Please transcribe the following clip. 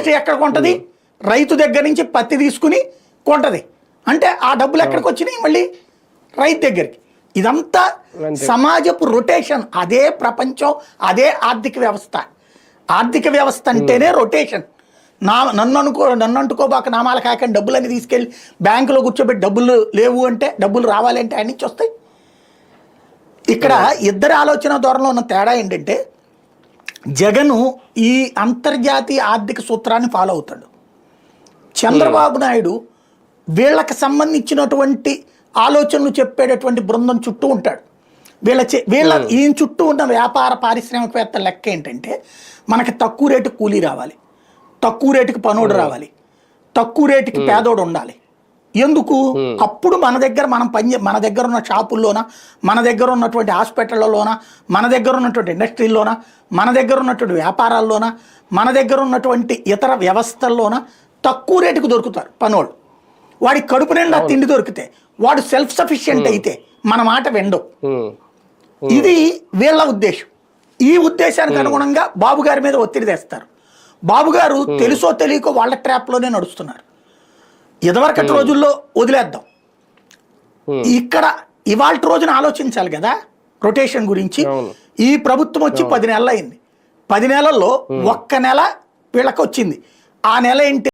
Industry ఎక్కడ కొంటది? రైతు దగ్గర నుంచి పత్తి తీసుకుని కొంటది. అంటే ఆ డబ్బులు ఎక్కడికి వచ్చినాయి? మళ్ళీ రైతు దగ్గరికి. ఇదంతా సమాజపు రొటేషన్. అదే ప్రపంచం, అదే ఆర్థిక వ్యవస్థ. ఆర్థిక వ్యవస్థ అంటేనే రొటేషన్. నన్ను అంటుకోబాక నామాల కాకుండా డబ్బులన్నీ తీసుకెళ్ళి బ్యాంకులో కూర్చోబెట్టి డబ్బులు లేవు అంటే, డబ్బులు రావాలి అంటే ఆయన నుంచి వస్తాయి. ఇక్కడ ఇద్దరి ఆలోచన ధోరణిలో ఉన్న తేడా ఏంటంటే, జగను ఈ అంతర్జాతీయ ఆర్థిక సూత్రాన్ని ఫాలో అవుతాడు. చంద్రబాబు నాయుడు వీళ్ళకి సంబంధించినటువంటి ఆలోచనలు చెప్పేటటువంటి బృందం చుట్టూ ఉంటాడు. ఈయన చుట్టూ ఉన్న వ్యాపార పారిశ్రామికవేత్త లెక్క ఏంటంటే, మనకి తక్కువ రేటుకి కూలీ రావాలి, తక్కువ రేటుకి పనోడు రావాలి, తక్కువ రేటుకి పేదోడు ఉండాలి. ఎందుకు? అప్పుడు మన దగ్గర మన దగ్గర ఉన్న షాపుల్లోన, మన దగ్గర ఉన్నటువంటి హాస్పిటళ్లలోన, మన దగ్గర ఉన్నటువంటి ఇండస్ట్రీల్లోన, మన దగ్గర ఉన్నటువంటి వ్యాపారాల్లోన, మన దగ్గర ఉన్నటువంటి ఇతర వ్యవస్థల్లోన తక్కువ రేటుకు దొరుకుతారు పనోళ్ళు. వాడికి కడుపు నిండా తిండి దొరికితే, వాడు సెల్ఫ్ సఫిషియెంట్ అయితే మన మాట వెండు. ఇది వీళ్ళ ఉద్దేశం. ఈ ఉద్దేశానికి అనుగుణంగా బాబు గారి మీద ఒత్తిడి తెస్తారు. బాబు గారు తెలుసో తెలియకో వాళ్ళ ట్రాప్లోనే నడుస్తున్నారు. ఇదివరకటి రోజుల్లో వదిలేద్దాం, ఇక్కడ ఇవాళ రోజున ఆలోచించాలి కదా రొటేషన్ గురించి. ఈ ప్రభుత్వం వచ్చి 10 నెలలు అయింది. 10 నెలల్లో ఒక్క నెల వీళ్ళకి వచ్చింది. ఆ నెల ఏంటి?